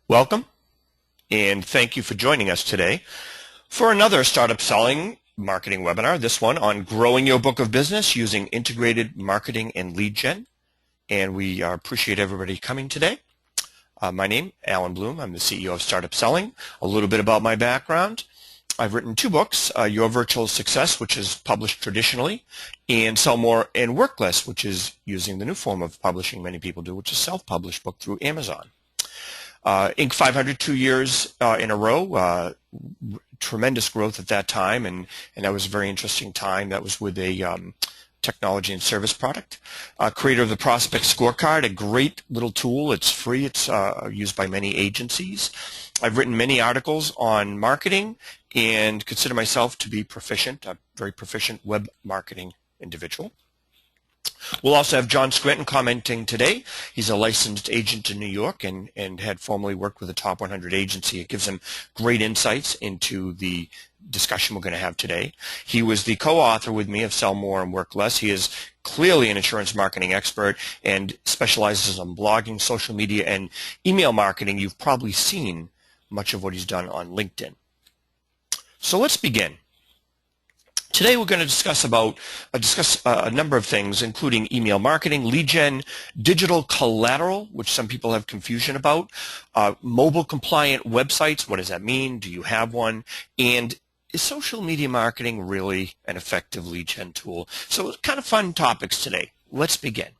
Welcome, and thank you for joining us today for another Startup Selling Marketing webinar, this one on growing your book of business using integrated marketing and lead gen. And we appreciate everybody coming today. My name, Alan Bloom. I'm the CEO of Startup Selling. A little bit about my background. I've written two books, Your Virtual Success, which is published traditionally, and Sell More and Work Less, which is using the new form of publishing many people do, which is self-published book through Amazon. Inc. 500, 2 years in a row, tremendous growth at that time, and that was a very interesting time. That was with a technology and service product. Creator of the Prospect Scorecard, a great little tool. It's free. It's used by many agencies. I've written many articles on marketing and consider myself to be proficient, a very proficient web marketing individual. We'll also have John Scranton commenting today. He's a licensed agent in New York and had formerly worked with a top 100 agency. It gives him great insights into the discussion we're going to have today. He was the co-author with me of Sell More and Work Less. He is clearly an insurance marketing expert and specializes on blogging, social media, and email marketing. You've probably seen much of what he's done on LinkedIn. So let's begin. Today we're going to discuss a number of things, including email marketing, lead gen, digital collateral, which some people have confusion about, mobile compliant websites. What does that mean? Do you have one? And is social media marketing really an effective lead gen tool? So kind of fun topics today. Let's begin.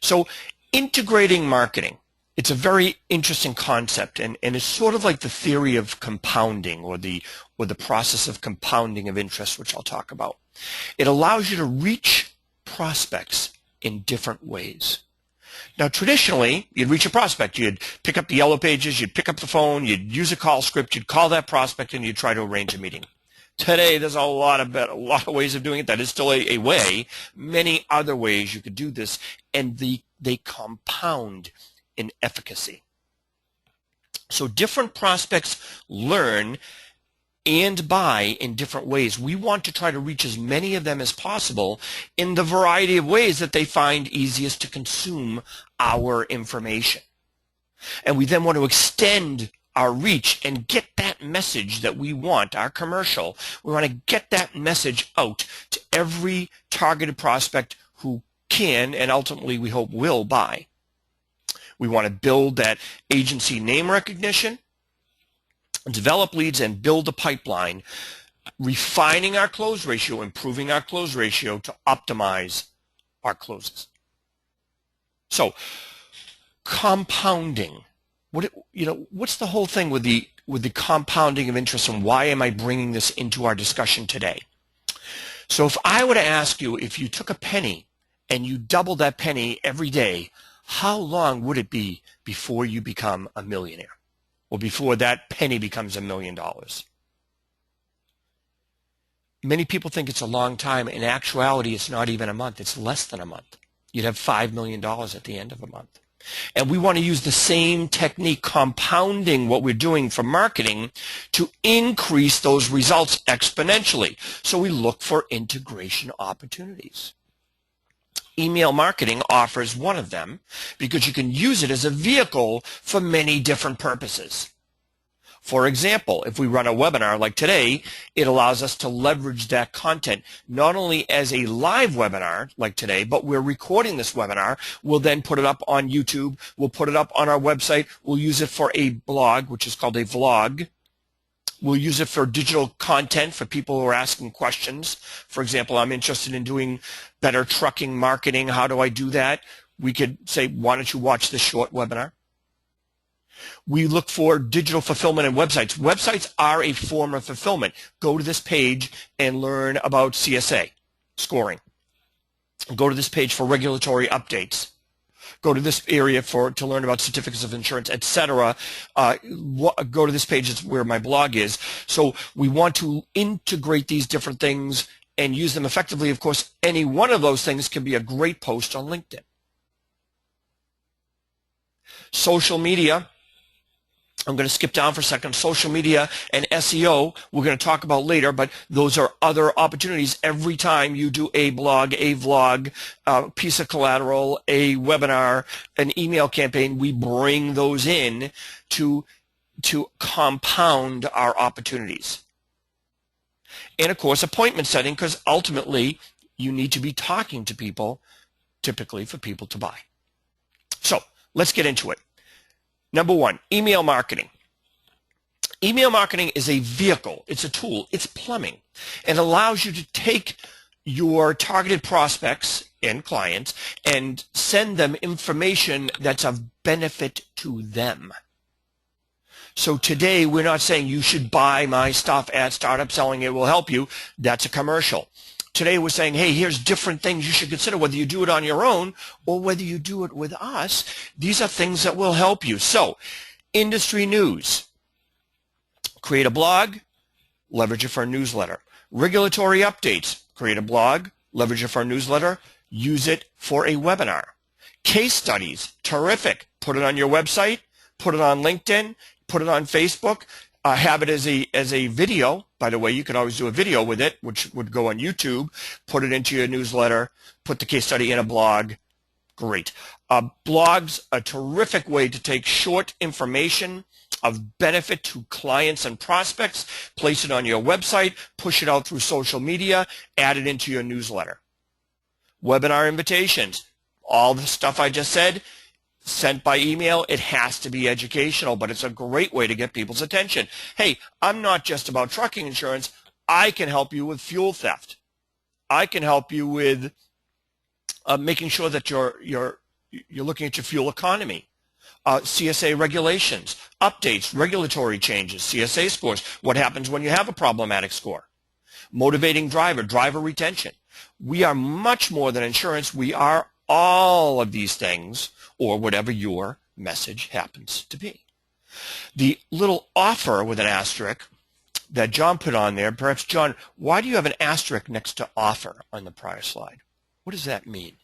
So integrating marketing. It's a very interesting concept, and it's sort of like the theory of compounding or the process of compounding of interest, which I'll talk about. It allows you to reach prospects in different ways. Now, traditionally, you'd reach a prospect. You'd pick up the yellow pages, you'd pick up the phone, you'd use a call script, you'd call that prospect, and you'd try to arrange a meeting. Today, there's a lot of ways of doing it. That is still a way. Many other ways you could do this, and they compound in efficacy. So different prospects learn and buy in different ways. We want to try to reach as many of them as possible in the variety of ways that they find easiest to consume our information. And we then want to extend our reach and get that message that we want, our commercial. We want to get that message out to every targeted prospect who can and ultimately we hope will buy. We want to build that agency name recognition, develop leads, and build a pipeline, refining our close ratio, improving our close ratio to optimize our closes. So, compounding. What's the whole thing with the compounding of interest, and why am I bringing this into our discussion today? So, if I were to ask you, if you took a penny and you doubled that penny every day, how long would it be before you become a millionaire, or before that penny becomes $1 million? Many people think it's a long time. In actuality, it's not even a month. It's less than a month. You'd have $5 million at the end of a month. And we want to use the same technique, compounding what we're doing for marketing, to increase those results exponentially. So we look for integration opportunities. Email marketing offers one of them because you can use it as a vehicle for many different purposes. For example, if we run a webinar like today, it allows us to leverage that content not only as a live webinar like today, but we're recording this webinar. We'll then put it up on YouTube. We'll put it up on our website. We'll use it for a blog, which is called a vlog. We'll use it for digital content for people who are asking questions. For example, I'm interested in doing better trucking marketing. How do I do that? We could say, why don't you watch this short webinar? We look for digital fulfillment and websites. Websites are a form of fulfillment. Go to this page and learn about CSA scoring. Go to this page for regulatory updates. Go to this area to learn about certificates of insurance, etc. Go to this page. It's where my blog is. So we want to integrate these different things and use them effectively. Of course, any one of those things can be a great post on LinkedIn. Social media I'm going to skip down for a second. Social media and SEO, we're going to talk about later, but those are other opportunities. Every time you do a blog, a vlog, a piece of collateral, a webinar, an email campaign, we bring those in to compound our opportunities. And, of course, appointment setting, because ultimately you need to be talking to people, typically for people to buy. So let's get into it. Number one, email marketing. Email marketing is a vehicle. It's a tool. It's plumbing. It allows you to take your targeted prospects and clients and send them information that's of benefit to them. So today we're not saying you should buy my stuff at Startup Selling, it will help you. That's a commercial. Today we're saying, hey, here's different things you should consider, whether you do it on your own or whether you do it with us. These are things that will help you. So, industry news. Create a blog, leverage it for a newsletter. Regulatory updates. Create a blog, leverage it for a newsletter, use it for a webinar. Case studies. Terrific. Put it on your website, put it on LinkedIn, put it on Facebook. Have it as a video. By the way, you can always do a video with it, which would go on YouTube. Put it into your newsletter. Put the case study in a blog. Great. Blogs, a terrific way to take short information of benefit to clients and prospects, place it on your website, push it out through social media, add it into your newsletter. Webinar invitations, all the stuff I just said, sent by email. It has to be educational, but it's a great way to get people's attention. Hey, I'm not just about trucking insurance. I can help you with fuel theft. I can help you with making sure that you're looking at your fuel economy. CSA regulations, updates, regulatory changes, CSA scores, what happens when you have a problematic score, motivating driver retention. We are much more than insurance. We are all of these things, or whatever your message happens to be. The little offer with an asterisk that John put on there, perhaps, John, why do you have an asterisk next to offer on the prior slide? What does that mean?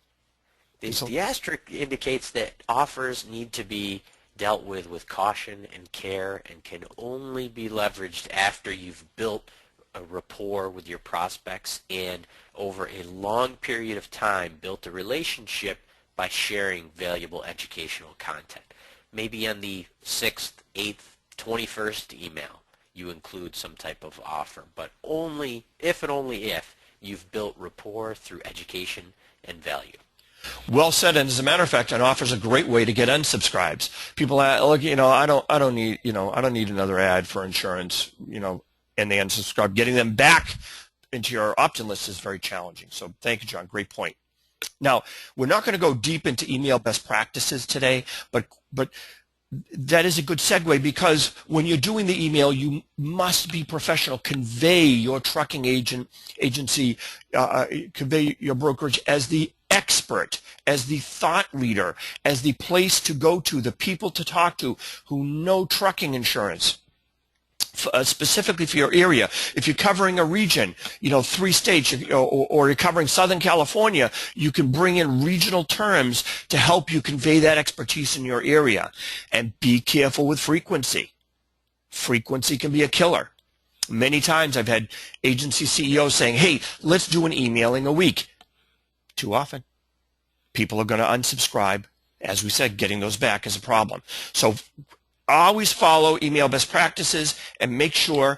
The asterisk indicates that offers need to be dealt with caution and care and can only be leveraged after you've built a rapport with your prospects and over a long period of time built a relationship by sharing valuable educational content. Maybe on the 6th, 8th, 21st email you include some type of offer, but only if and only if you've built rapport through education and value. Well said, and as a matter of fact, an offer is a great way to get unsubscribes. People, look, I don't need another ad for insurance, and they unsubscribe. Getting them back into your opt-in list is very challenging. So thank you, John. Great point. Now, we're not going to go deep into email best practices today, but that is a good segue, because when you're doing the email, you must be professional. Convey your trucking agency, convey your brokerage as the expert, as the thought leader, as the place to go to, the people to talk to who know trucking insurance. Specifically for your area. If you're covering a region, 3 states, or you're covering Southern California, you can bring in regional terms to help you convey that expertise in your area. And be careful with frequency. Frequency can be a killer. Many times I've had agency CEOs saying, hey, let's do an emailing a week. Too often. People are going to unsubscribe. As we said, getting those back is a problem. So always follow email best practices and make sure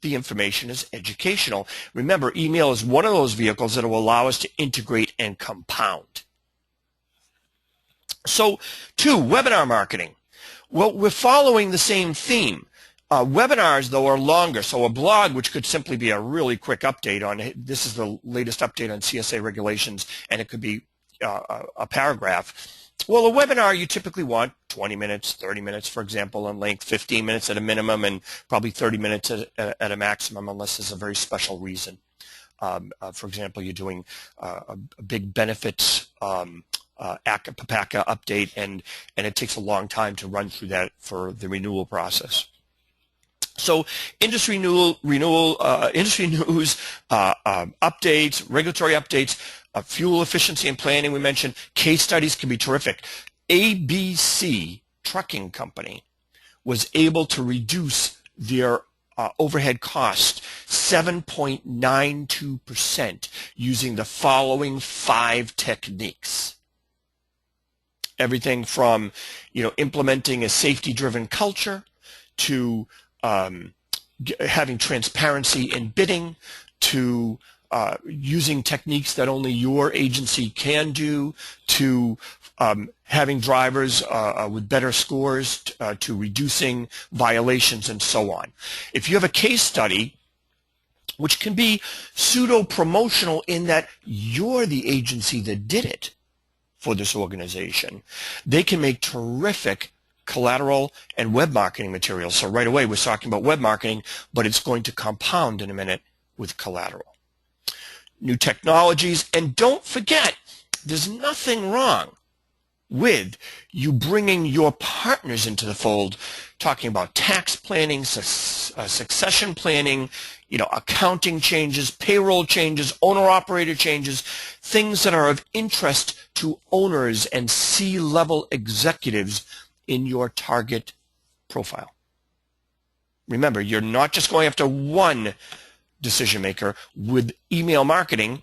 the information is educational. Remember, email is one of those vehicles that will allow us to integrate and compound. So, 2, webinar marketing. Well, we're following the same theme. Webinars, though, are longer. So a blog, which could simply be a really quick update on, this is the latest update on CSA regulations, and it could be a paragraph. Well, a webinar, you typically want 20 minutes, 30 minutes, for example, in length, 15 minutes at a minimum, and probably 30 minutes at a maximum, unless there's a very special reason. For example, you're doing a big benefits PAPACA update, and it takes a long time to run through that for the renewal process. So industry news, updates, regulatory updates, fuel efficiency and planning we mentioned. Case studies can be terrific. ABC Trucking Company was able to reduce their overhead cost 7.92% using the following 5 techniques. Everything from, implementing a safety-driven culture to having transparency in bidding, to using techniques that only your agency can do, to having drivers with better scores, to reducing violations, and so on. If you have a case study, which can be pseudo-promotional in that you're the agency that did it for this organization, they can make terrific collateral and web marketing materials. So right away we're talking about web marketing, but it's going to compound in a minute with collateral. New technologies, and don't forget, there's nothing wrong with you bringing your partners into the fold, talking about tax planning, succession planning, accounting changes, payroll changes, owner-operator changes, things that are of interest to owners and C-level executives in your target profile. Remember, you're not just going after one decision maker. With email marketing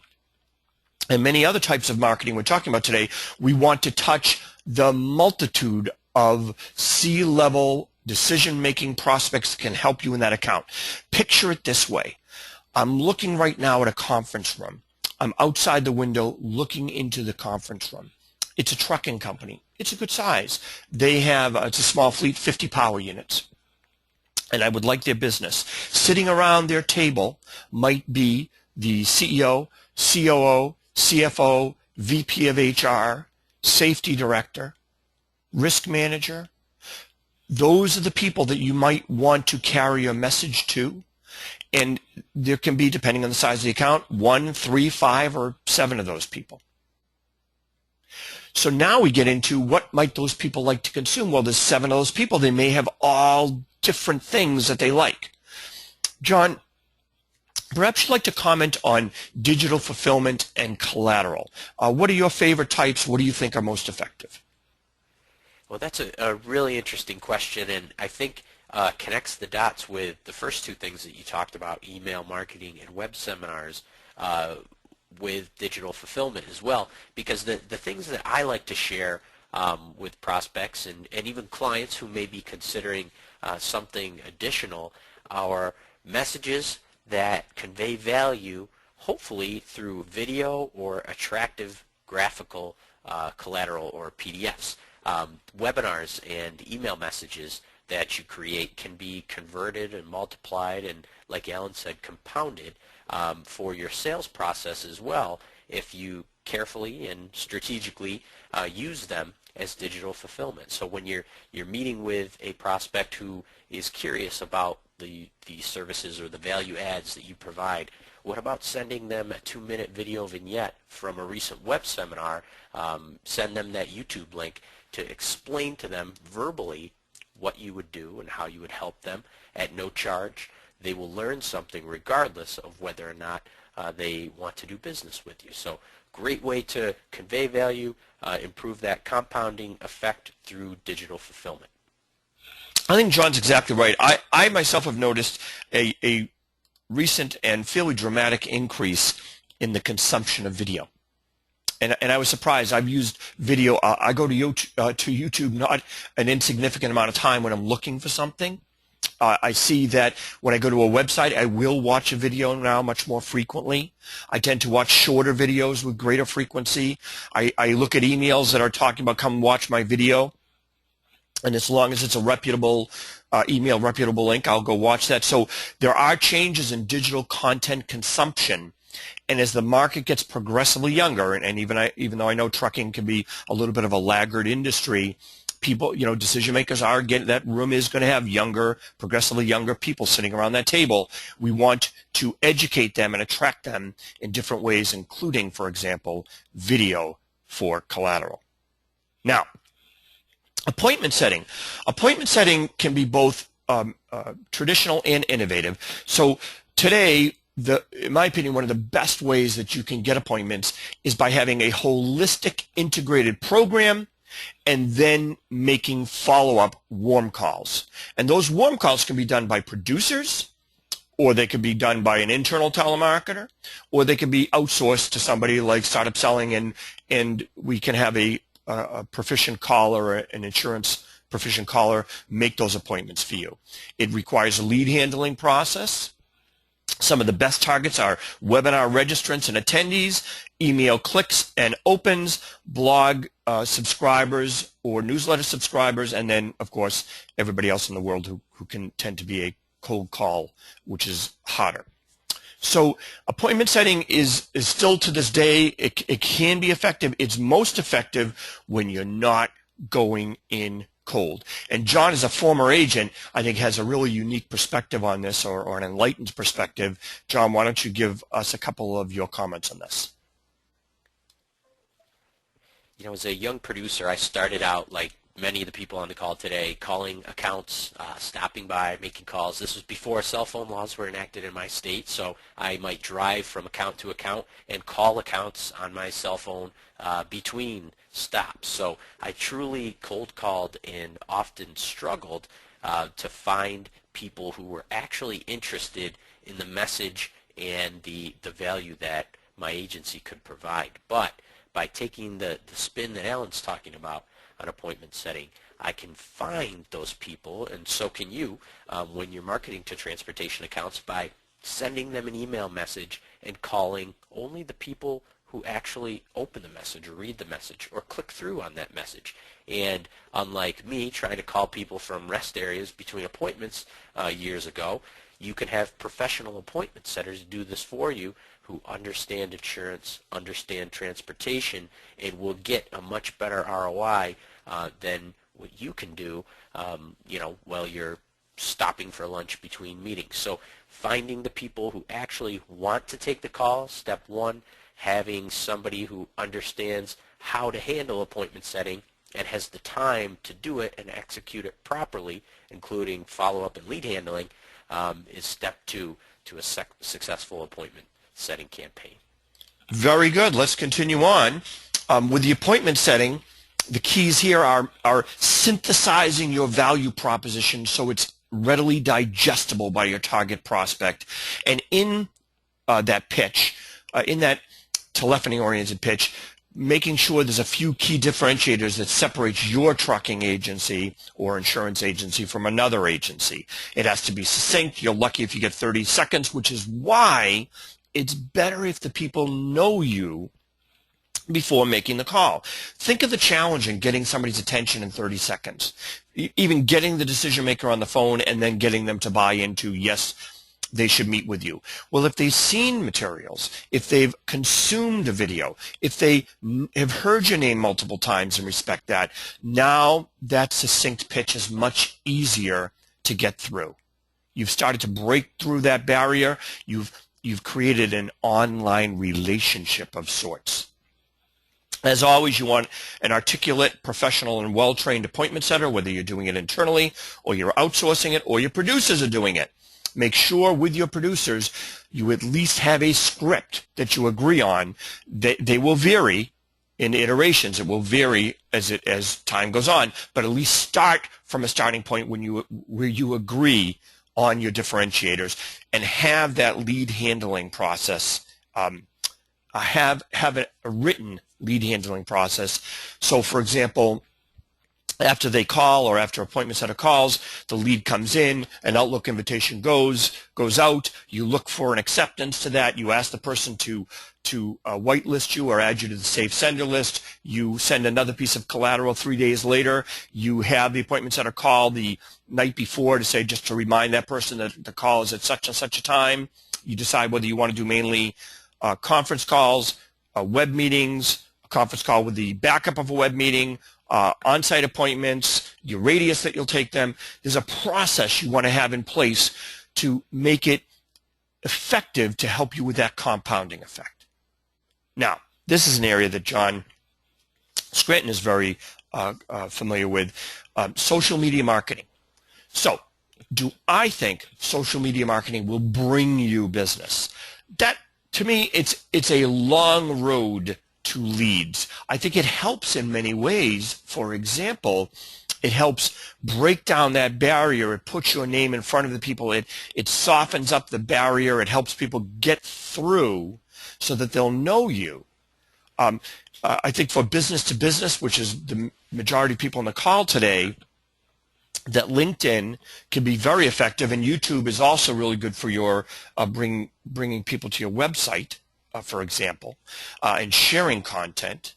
and many other types of marketing we're talking about today, we want to touch the multitude of C-level decision-making prospects that can help you in that account. Picture it this way. I'm looking right now at a conference room. I'm outside the window looking into the conference room. It's a trucking company. It's a good size. They have, it's a small fleet, 50 power units. And I would like their business. Sitting around their table might be the CEO, COO, CFO, VP of HR, safety director, risk manager. Those are the people that you might want to carry a message to. And there can be, depending on the size of the account, 1, 3, 5, or 7 of those people. So now we get into what might those people like to consume. Well, there's 7 of those people. They may have all different things that they like. John, perhaps you'd like to comment on digital fulfillment and collateral. What are your favorite types? What do you think are most effective? Well, that's a really interesting question, and I think connects the dots with the first 2 things that you talked about, email marketing and web seminars, with digital fulfillment as well, because the things that I like to share with prospects and even clients who may be considering something additional are messages that convey value, hopefully through video or attractive graphical collateral or PDFs. Webinars and email messages that you create can be converted and multiplied and, like Alan said, compounded for your sales process as well if you carefully and strategically use them as digital fulfillment. So when you're meeting with a prospect who is curious about the services or the value adds that you provide, what about sending them a 2-minute video vignette from a recent web seminar? Send them that YouTube link to explain to them verbally what you would do and how you would help them at no charge. They will learn something regardless of whether or not they want to do business with you. So great way to convey value, improve that compounding effect through digital fulfillment. I think John's exactly right. I myself have noticed a recent and fairly dramatic increase in the consumption of video. And I was surprised. I've used video. I go to YouTube not an insignificant amount of time when I'm looking for something. I see that when I go to a website, I will watch a video now much more frequently. I tend to watch shorter videos with greater frequency. I look at emails that are talking about come watch my video. And as long as it's a reputable email, reputable link, I'll go watch that. So there are changes in digital content consumption. And as the market gets progressively younger, and even though I know trucking can be a little bit of a laggard industry, people, decision makers are getting, that room is going to have younger, progressively younger people sitting around that table. We want to educate them and attract them in different ways, including, for example, video for collateral. Now, appointment setting. Appointment setting can be both traditional and innovative. So today, in my opinion, one of the best ways that you can get appointments is by having a holistic integrated program and then making follow-up warm calls. And those warm calls can be done by producers, or they could be done by an internal telemarketer, or they can be outsourced to somebody like Startup Selling, and we can have a proficient caller, or an insurance proficient caller, make those appointments for you. It requires a lead handling process. Some of the best targets are webinar registrants and attendees, email clicks and opens, blog subscribers or newsletter subscribers, and then, of course, everybody else in the world who can tend to be a cold call, which is harder. So appointment setting is still to this day, it can be effective. It's most effective when you're not going in cold. And John, as a former agent, I think has a really unique perspective on this, or an enlightened perspective. John, why don't you give us a couple of your comments on this? You know, as a young producer, I started out like many of the people on the call today, calling accounts, stopping by, making calls. This was before cell phone laws were enacted in my state, so I might drive from account to account and call accounts on my cell phone between stops. So I truly cold called and often struggled to find people who were actually interested in the message and the value that my agency could provide. But by taking the spin that Alan's talking about on appointment setting, I can find those people, and so can you, when you're marketing to transportation accounts, by sending them an email message and calling only the people who actually open the message or read the message or click through on that message. And unlike me trying to call people from rest areas between appointments years ago, you can have professional appointment setters do this for you, who understand insurance, understand transportation, and will get a much better ROI than what you can do, while you're stopping for lunch between meetings. So finding the people who actually want to take the call, step one. Having somebody who understands how to handle appointment setting and has the time to do it and execute it properly, including follow-up and lead handling, is step two to a successful appointment setting campaign. Very good. Let's continue on. With the appointment setting, the keys here are synthesizing your value proposition so it's readily digestible by your target prospect. And in that pitch, in that telephony-oriented pitch, making sure there's a few key differentiators that separates your trucking agency or insurance agency from another agency. It has to be succinct. You're lucky if you get 30 seconds, which is why it's better if the people know you before making the call. Think of the challenge in getting somebody's attention in 30 seconds. Even getting the decision maker on the phone and then getting them to buy into, yes, they should meet with you. Well, if they've seen materials, if they've consumed a video, if they have heard your name multiple times and respect that, now that succinct pitch is much easier to get through. You've started to break through that barrier. You've created an online relationship of sorts. As always, you want an articulate, professional, and well-trained appointment setter, whether you're doing it internally or you're outsourcing it or your producers are doing it. Make sure with your producers you at least have a script that you agree on. They will vary in iterations. It will vary as time goes on, but at least start from a starting point where you agree on your differentiators and have that lead handling process. Have a written lead handling process. So, for example, after they call or after appointment setter calls, the lead comes in, an Outlook invitation goes out. You look for an acceptance to that. You ask the person to whitelist you or add you to the safe sender list. You send another piece of collateral 3 days later. You have the appointment setter call the night before to say, just to remind that person that the call is at such and such a time. You decide whether you want to do mainly conference calls, web meetings, a conference call with the backup of a web meeting, on-site appointments, your radius that you'll take them. There's a process you want to have in place to make it effective to help you with that compounding effect. Now, this is an area that John Scranton is very familiar with, social media marketing. So, do I think social media marketing will bring you business? That, to me, it's a long road to leads. I think it helps in many ways. For example, it helps break down that barrier. It puts your name in front of the people. It softens up the barrier. It helps people get through so that they'll know you. I think for business to business, which is the majority of people on the call today, that LinkedIn can be very effective, and YouTube is also really good for your bringing people to your website, for example, and sharing content.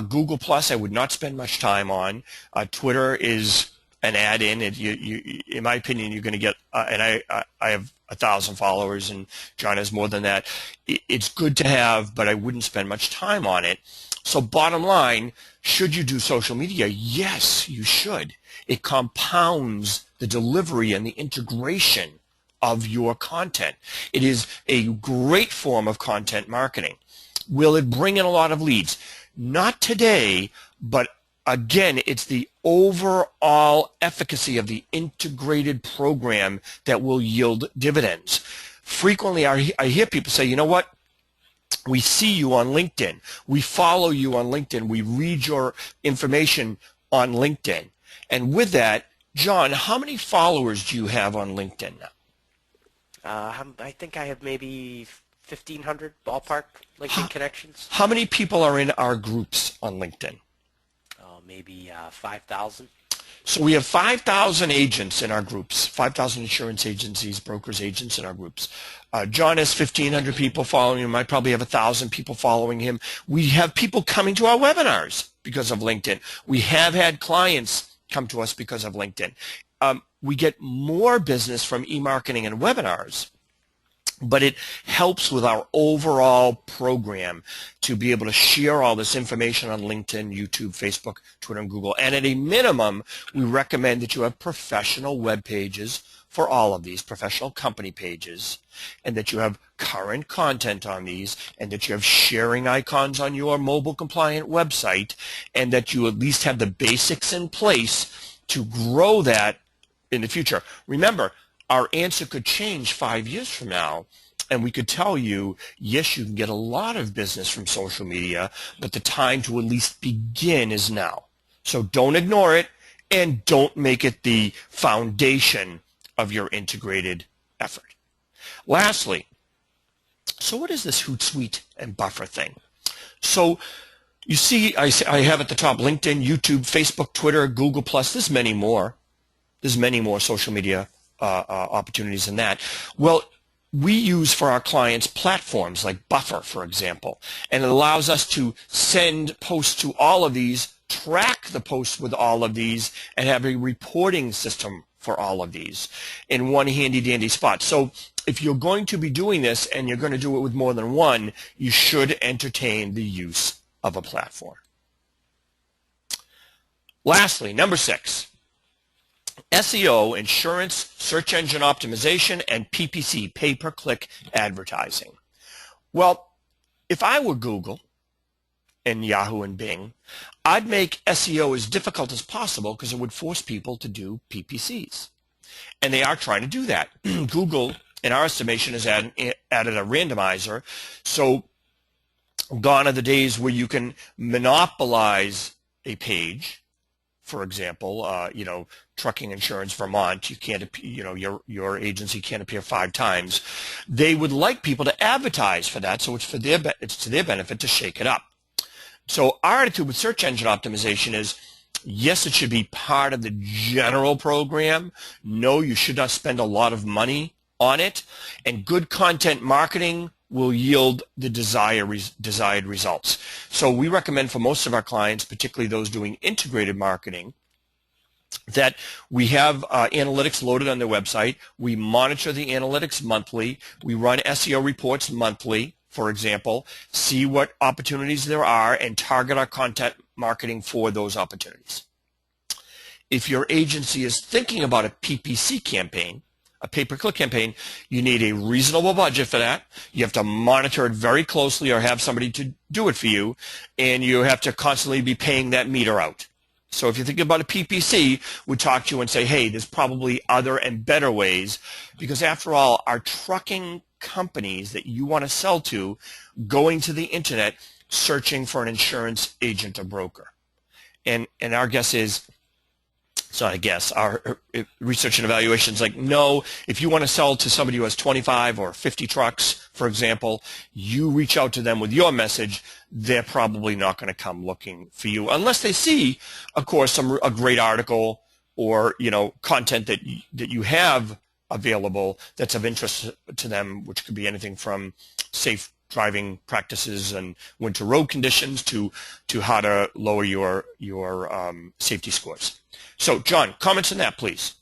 Google Plus, I would not spend much time on. Twitter is an add-in. In my opinion, you're going to get, and I have 1,000 followers, and John has more than that. It's good to have, but I wouldn't spend much time on it. So bottom line, should you do social media? Yes, you should. It compounds the delivery and the integration of your content. It is a great form of content marketing. Will it bring in a lot of leads? Not today, but again, it's the overall efficacy of the integrated program that will yield dividends. Frequently, I hear people say, you know what? We see you on LinkedIn. We follow you on LinkedIn. We read your information on LinkedIn. And with that, John, how many followers do you have on LinkedIn now? I think I have maybe 1,500 ballpark LinkedIn connections. How many people are in our groups on LinkedIn? Maybe 5,000. So we have 5,000 agents in our groups, 5,000 insurance agencies, brokers, agents in our groups. John has 1,500 people following him. I probably have 1,000 people following him. We have people coming to our webinars because of LinkedIn. We have had clients come to us because of LinkedIn. We get more business from e-marketing and webinars, but it helps with our overall program to be able to share all this information on LinkedIn, YouTube, Facebook, Twitter, and Google. And at a minimum, we recommend that you have professional web pages for all of these, professional company pages, and that you have current content on these, and that you have sharing icons on your mobile compliant website, and that you at least have the basics in place to grow that in the future. Remember, our answer could change 5 years from now, and we could tell you, yes, you can get a lot of business from social media, but the time to at least begin is now. So don't ignore it, and don't make it the foundation of your integrated effort. Lastly, so what is this Hootsuite and Buffer thing? So you see, I have at the top LinkedIn, YouTube, Facebook, Twitter, Google+. There's many more. There's many more social media opportunities than that. Well, we use for our clients platforms like Buffer, for example, and it allows us to send posts to all of these, track the posts with all of these, and have a reporting system for all of these in one handy-dandy spot. So if you're going to be doing this and you're going to do it with more than one, you should entertain the use of a platform. Lastly, number 6. SEO, insurance, search engine optimization, and PPC, pay-per-click advertising. Well, if I were Google and Yahoo and Bing, I'd make SEO as difficult as possible because it would force people to do PPCs. And they are trying to do that. Google, in our estimation, has added a randomizer. So gone are the days where you can monopolize a page. For example, trucking insurance Vermont, you can't, your agency can't appear 5 times. They would like people to advertise for that, so it's to their benefit to shake it up. So our attitude with search engine optimization is, yes, it should be part of the general program. No, you should not spend a lot of money on it. And good content marketing will yield the desired results. So we recommend for most of our clients, particularly those doing integrated marketing, that we have analytics loaded on their website. We monitor the analytics monthly. We run SEO reports monthly, for example, see what opportunities there are and target our content marketing for those opportunities. If your agency is thinking about a PPC campaign, a pay-per-click campaign, you need a reasonable budget for that. You have to monitor it very closely or have somebody to do it for you, and you have to constantly be paying that meter out. So if you think about a PPC, we'd talk to you and say, hey, there's probably other and better ways, because after all, our trucking companies that you want to sell to, going to the internet, searching for an insurance agent or broker. And our guess is, it's not a guess, our research and evaluation is like, no, if you want to sell to somebody who has 25 or 50 trucks, for example, you reach out to them with your message, they're probably not going to come looking for you unless they see, of course, a great article or, content that you have available that's of interest to them, which could be anything from safe driving practices and winter road conditions to how to lower your safety scores. So, John, comments on that, please.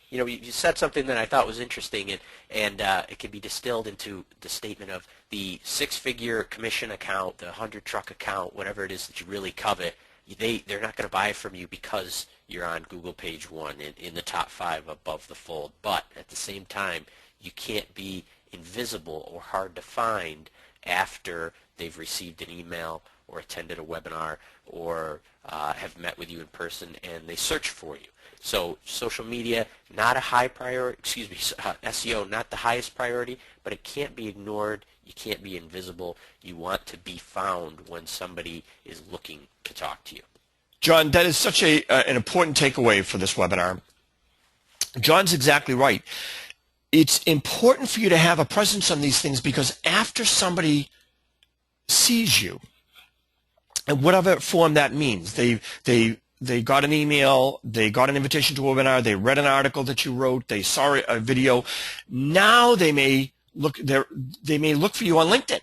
You said something that I thought was interesting, and it can be distilled into the statement of the six-figure commission account, the 100-truck account, whatever it is that you really covet. They're not going to buy from you because you're on Google page 1 in the top 5 above the fold. But at the same time, you can't be invisible or hard to find after they've received an email or attended a webinar or have met with you in person and they search for you. So social media, not a high priority, SEO, not the highest priority, but it can't be ignored. You can't be invisible. You want to be found when somebody is looking to talk to you. John, that is such an important takeaway for this webinar. John's exactly right. It's important for you to have a presence on these things because after somebody sees you, and whatever form that means, they got an email, they got an invitation to a webinar, they read an article that you wrote, they saw a video. Now they may look for you on LinkedIn,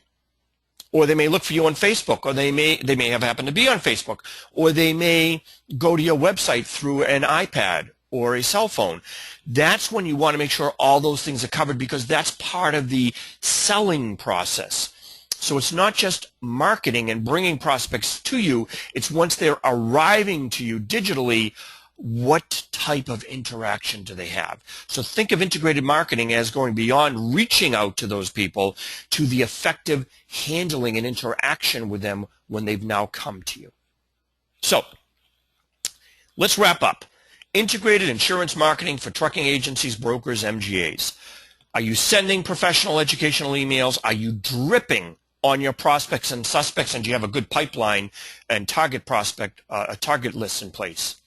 or they may look for you on Facebook, or they may have happened to be on Facebook, or they may go to your website through an iPad or a cell phone. That's when you want to make sure all those things are covered because that's part of the selling process. So it's not just marketing and bringing prospects to you, it's once they're arriving to you digitally, what type of interaction do they have? So think of integrated marketing as going beyond reaching out to those people to the effective handling and interaction with them when they've now come to you. So let's wrap up. Integrated insurance marketing for trucking agencies, brokers, MGAs. Are you sending professional educational emails? Are you dripping on your prospects and suspects, and do you have a good pipeline and target prospect, a target list in place?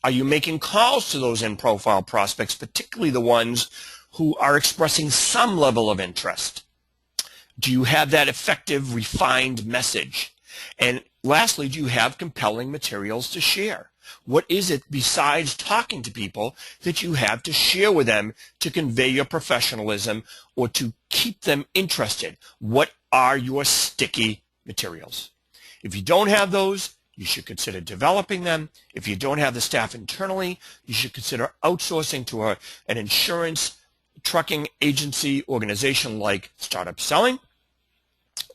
Are you making calls to those in-profile prospects, particularly the ones who are expressing some level of interest? Do you have that effective, refined message? And lastly, do you have compelling materials to share? What is it besides talking to people that you have to share with them to convey your professionalism or to keep them interested? What are your sticky materials? If you don't have those, you should consider developing them. If you don't have the staff internally, you should consider outsourcing to an insurance trucking agency organization like Startup Selling.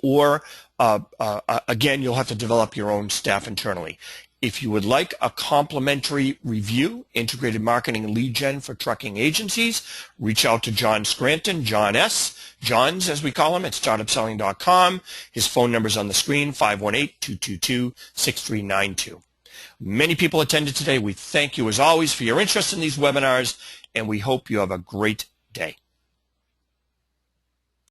Or, again, you'll have to develop your own staff internally. If you would like a complimentary review, integrated marketing and lead gen for trucking agencies, reach out to John Scranton, John S., Johns as we call him, at startupselling.com. His phone number is on the screen, 518-222-6392. Many people attended today. We thank you as always for your interest in these webinars, and we hope you have a great day.